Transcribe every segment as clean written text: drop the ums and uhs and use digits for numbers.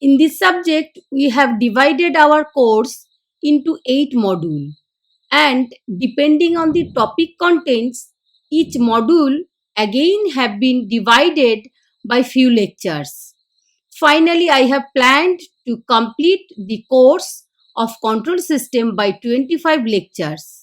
In this subject, we have divided our course into 8 modules, and depending on the topic contents, each module again have been divided by few lectures. Finally, I have planned to complete the course of control system by 25 lectures.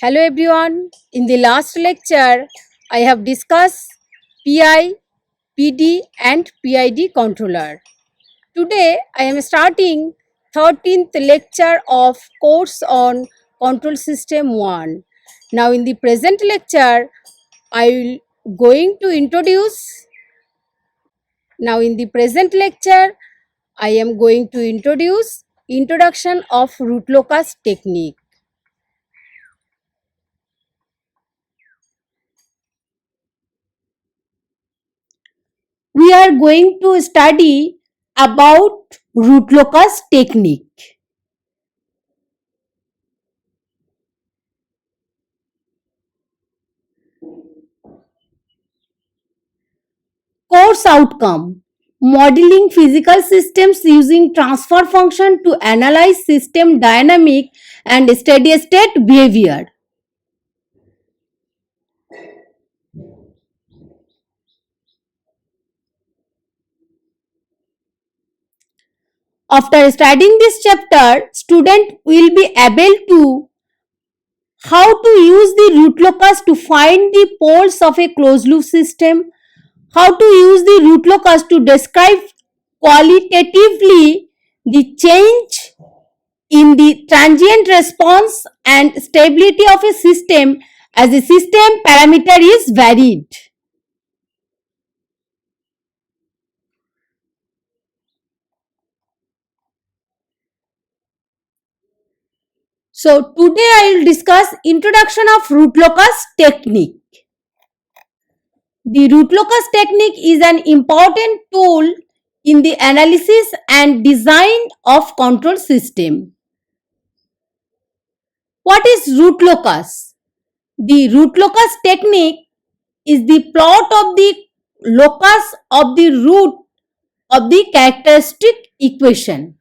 Hello everyone. In the last lecture, I have discussed PI, PD and PID controller. Today, I am starting 13th lecture of course on control system 1. Now, in the present lecture, I will going to introduce. Now, in the present lecture, I am going to introduce introduction of root locus technique. We are going to study about root locus technique. Course outcome: modeling physical systems using transfer function to analyze system dynamic and steady state behavior. After studying this chapter, student will be able to how to use the root locus to find the poles of a closed loop system, how to use the root locus to describe qualitatively the change in the transient response and stability of a system as a system parameter is varied. So today I will discuss introduction of root locus technique. The root locus technique is an important tool in the analysis and design of control system. What is root locus? The root locus technique is the plot of the locus of the root of the characteristic equation.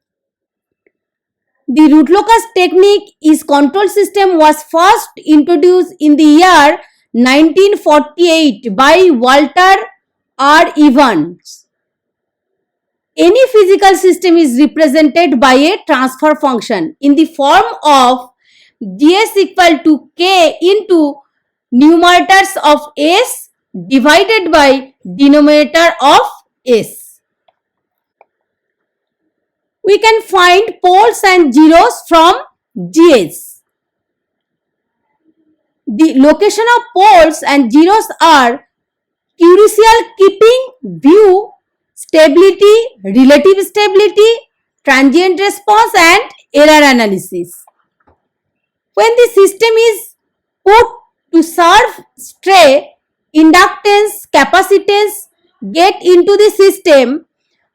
The root locus technique is control system was first introduced in the year 1948 by Walter R. Evans. Any physical system is represented by a transfer function in the form of ds equal to k into numerators of s divided by denominator of s. We can find poles and zeros from ds. The location of poles and zeros are crucial keeping view stability, relative stability, transient response and error analysis. When the system is put to serve stray, inductance, capacitance get into the system,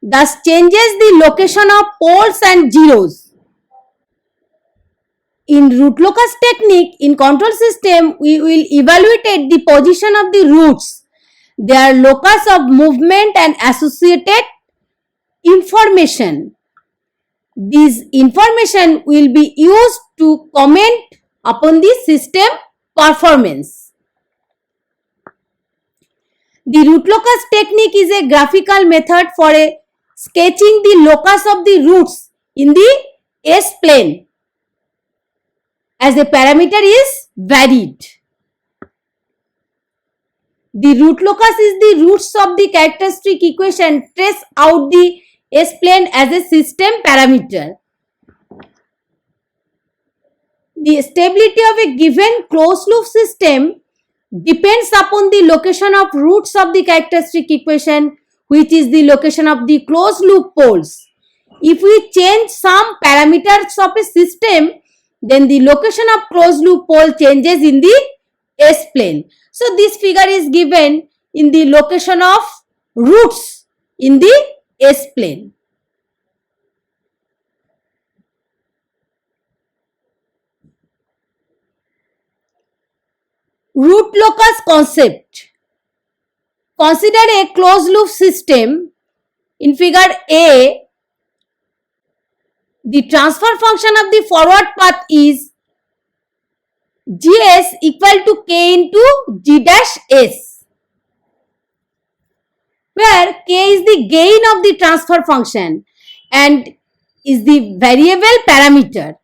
thus changes the location of poles and zeros. In root locus technique, in control system, we will evaluate the position of the roots, their locus of movement and associated information. This information will be used to comment upon the system performance. The root locus technique is a graphical method for sketching the locus of the roots in the S-plane as a parameter is varied. The root locus is the roots of the characteristic equation trace out the S-plane as a system parameter. The stability of a given closed loop system depends upon the location of roots of the characteristic equation, which is the location of the closed loop poles. If we change some parameters of a system, then the location of closed loop pole changes in the S-plane. So this figure is given in the location of roots in the S-plane. Root locus concept. Consider a closed loop system. In figure A, the transfer function of the forward path is Gs equal to k into G dash S, where k is the gain of the transfer function and is the variable parameter.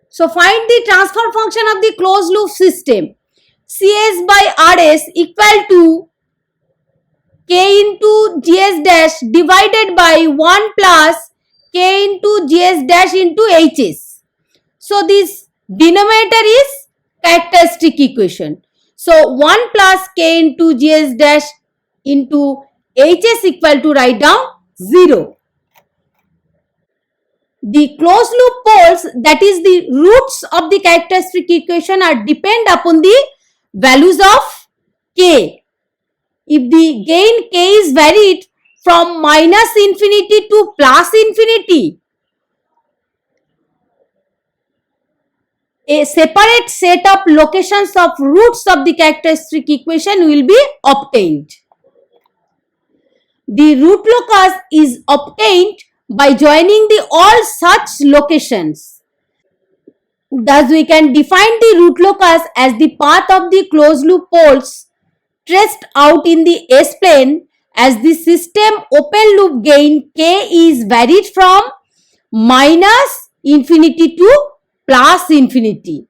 So find the transfer function of the closed loop system. Cs by Rs equal to k into Gs dash divided by 1 plus k into Gs dash into Hs. So this denominator is characteristic equation. So 1 plus k into Gs dash into Hs equal to write down 0. The closed loop poles, that is the roots of the characteristic equation, are depend upon the values of k. If the gain k is varied from minus infinity to plus infinity, a separate set of locations of roots of the characteristic equation will be obtained. The root locus is obtained by joining the all such locations. Thus, we can define the root locus as the path of the closed loop poles traced out in the S-plane as the system open loop gain k is varied from minus infinity to plus infinity.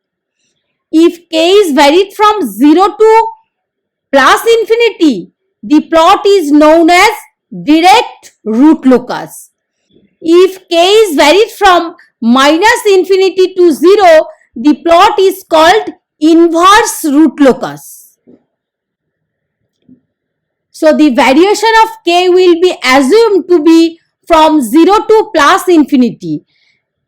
If k is varied from 0 to plus infinity, the plot is known as direct root locus. If k is varied from minus infinity to 0, the plot is called inverse root locus. So the variation of k will be assumed to be from 0 to plus infinity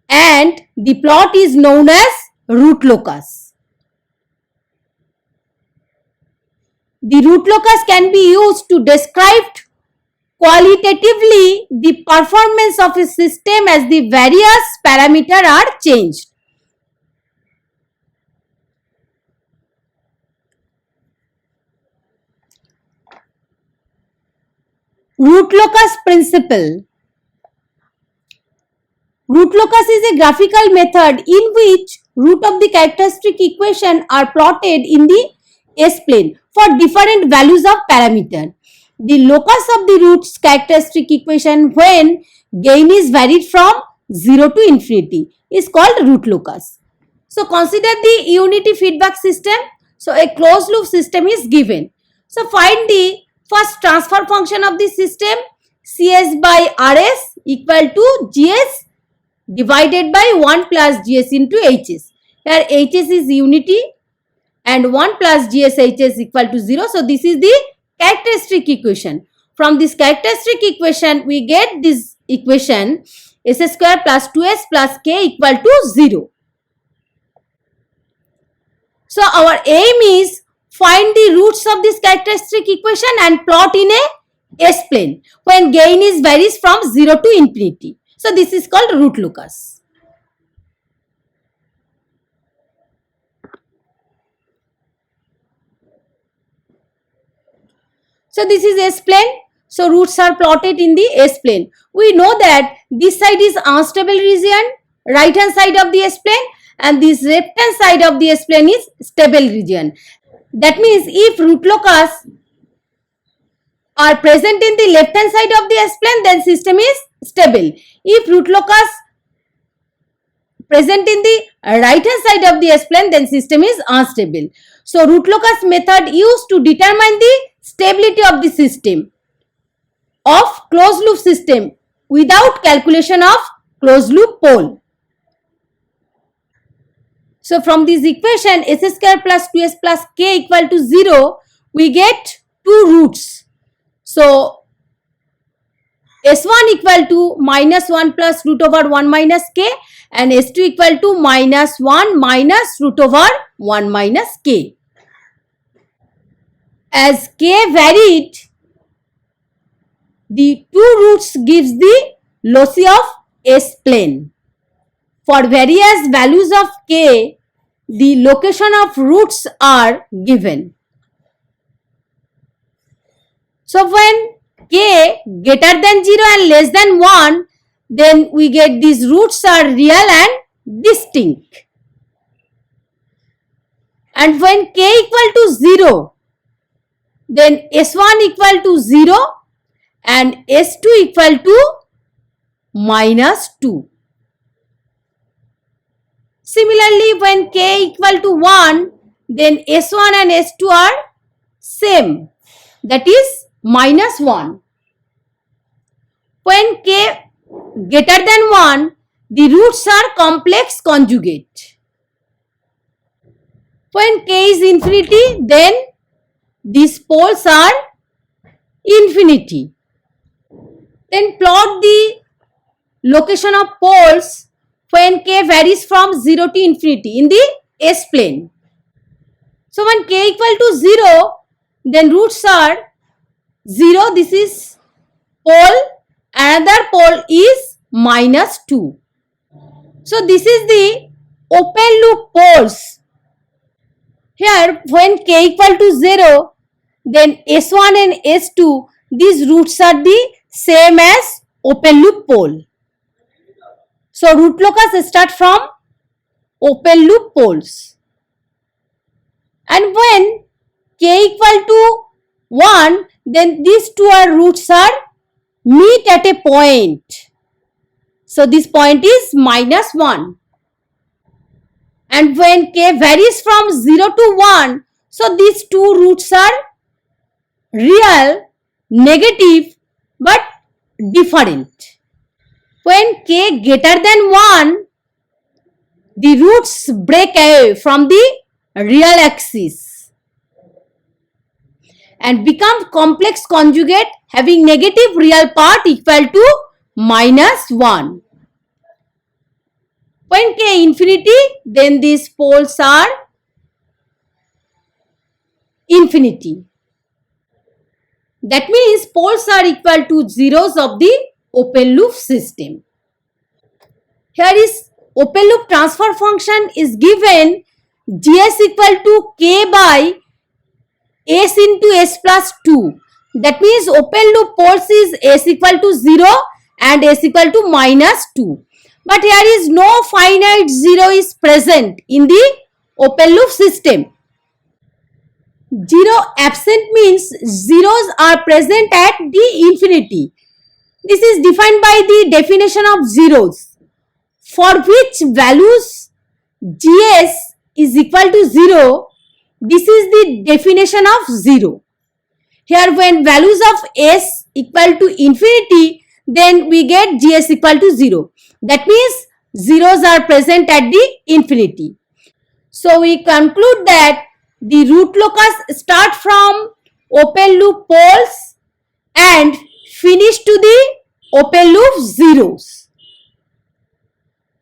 and the plot is known as root locus. The root locus can be used to describe qualitatively the performance of a system as the various parameters are changed. Root locus principle. Root locus is a graphical method in which root of the characteristic equation are plotted in the S-plane for different values of parameter. The locus of the root's characteristic equation when gain is varied from 0 to infinity is called root locus. So consider the unity feedback system. So a closed loop system is given. So find the first transfer function of the system. Cs by Rs equal to Gs divided by 1 plus Gs into Hs. Here Hs is unity and 1 plus GSHs equal to 0. So this is the characteristic equation. From this characteristic equation, we get this equation s square plus 2s plus k equal to 0. So our aim is find the roots of this characteristic equation and plot in a S-plane when gain is varies from 0 to infinity. So this is called root locus. So this is S-plane. So roots are plotted in the S-plane. We know that this side is unstable region, right hand side of the S-plane, and this left hand side of the S-plane is stable region. That means if root locus are present in the left hand side of the S-plane, then system is stable. If root locus present in the right hand side of the S-plane, then system is unstable. So root locus method used to determine the stability of the system of closed loop system without calculation of closed loop pole. So from this equation s square plus 2s plus k equal to 0, we get two roots. So S1 equal to minus 1 plus root over 1 minus k and S2 equal to minus 1 minus root over 1 minus k. As k varied, the two roots gives the loci of S plane. For various values of k, the location of roots are given. So when k greater than 0 and less than 1, then we get these roots are real and distinct. And when k equal to 0, then S1 equal to 0 and S2 equal to minus 2. Similarly, when k equal to 1, then S1 and S2 are same, that is minus 1. When k greater than 1, the roots are complex conjugate. When k is infinity, then these poles are infinity. Then plot the location of poles when k varies from 0 to infinity in the S plane. So when k equal to 0, then roots are 0, this is pole, another pole is minus 2. So this is the open loop poles. Here when k equal to 0, then S1 and S2, these roots are the same as open loop pole. So root locus start from open loop poles. And when k equal to 1, then these two roots are meet at a point. So this point is minus 1. And when k varies from 0 to 1, so these two roots are real, negative but different. When k greater than 1, the roots break away from the real axis and become complex conjugate having negative real part equal to minus 1. When k infinity, then these poles are infinity. That means poles are equal to zeros of the open loop system. Here is open loop transfer function is given Gs equal to k by S into S plus 2. That means open loop poles is S equal to 0 and S equal to minus 2. But here is no finite 0 is present in the open loop system. 0 absent means zeros are present at the infinity. This is defined by the definition of zeros, for which values Gs is equal to 0. This is the definition of 0. Here when values of S equal to infinity, then we get Gs equal to 0. That means zeros are present at the infinity. So we conclude that the root locus start from open loop poles and finish to the open loop zeros.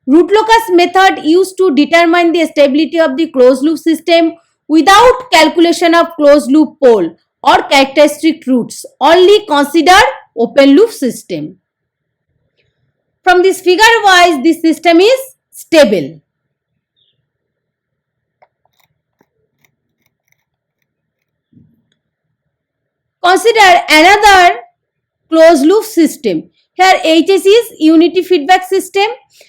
Root locus method used to determine the stability of the closed loop system without calculation of closed loop pole or characteristic roots. Only consider open loop system. From this figure wise, this system is stable. Consider another closed loop system. Here HS is unity feedback system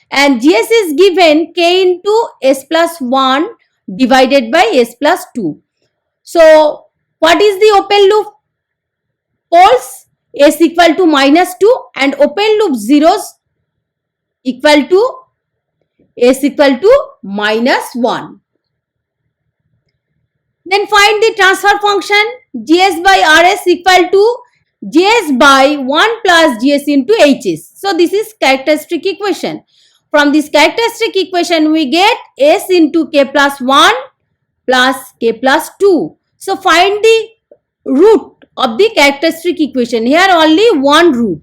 and GS is given k into S plus 1 divided by S plus 2. So what is the open loop poles? S equal to minus 2 and open loop zeros equal to S equal to minus 1. Then find the transfer function Gs by Rs equal to Gs by 1 plus Gs into Hs. So this is characteristic equation. From this characteristic equation we get S into k plus 1 plus k plus 2. So find the root of the characteristic equation. Here only one root.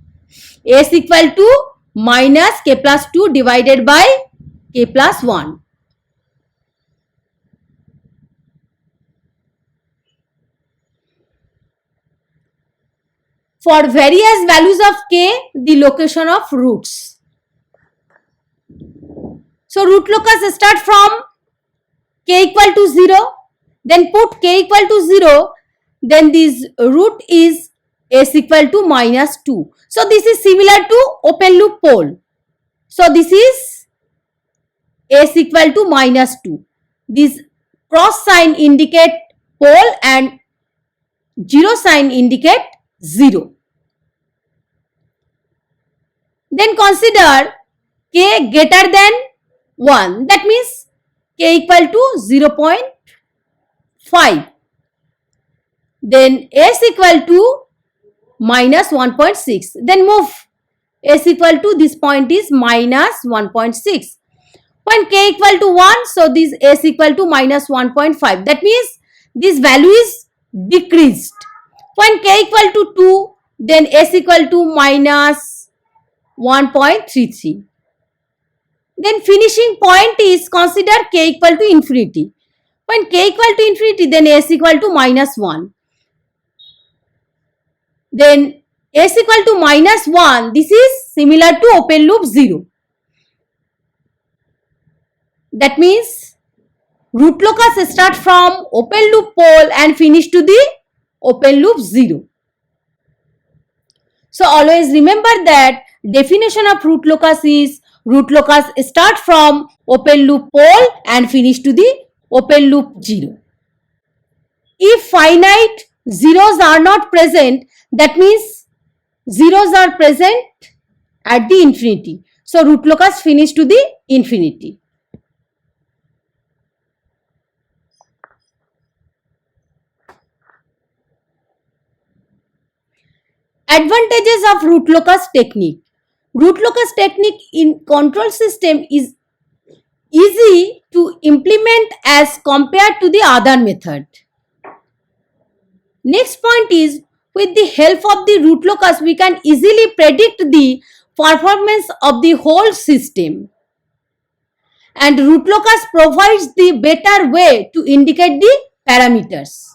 S equal to minus k plus 2 divided by k plus 1. For various values of k, the location of roots. So root locus start from k equal to 0, then put k equal to 0, then this root is s equal to minus 2. So this is similar to open loop pole. So this is s equal to minus 2. This cross sign indicate pole and 0 sign indicate 0. Then consider k greater than 1. That means k equal to 0.5. Then s equal to minus 1.6. Then move s equal to this point is minus 1.6. When k equal to 1, so this s equal to minus 1.5. That means this value is decreased. When k equal to 2, then s equal to minus 1.33. Then finishing point is consider k equal to infinity. When k equal to infinity, then s equal to minus 1. Then s equal to minus 1, this is similar to open loop 0. That means root locus start from open loop pole and finish to the open loop 0. So always remember that definition of root locus is root locus start from open loop pole and finish to the open loop 0. If finite zeros are not present, that means zeros are present at the infinity. So root locus finish to the infinity. Advantages of root locus technique. Root locus technique in control system is easy to implement as compared to the other method. Next point is, with the help of the root locus, we can easily predict the performance of the whole system. And root locus provides the better way to indicate the parameters.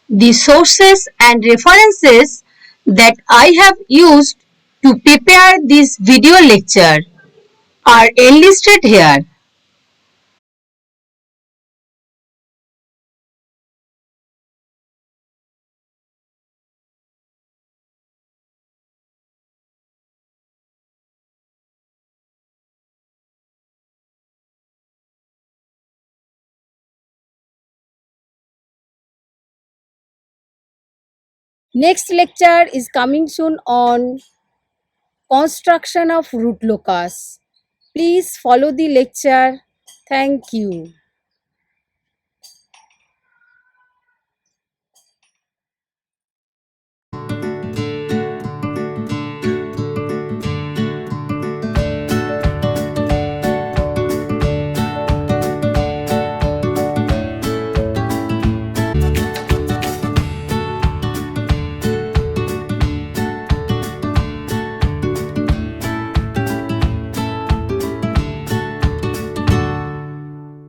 The sources and references that I have used to prepare this video lecture are enlisted here. Next lecture is coming soon on construction of root locus. Please follow the lecture. Thank you.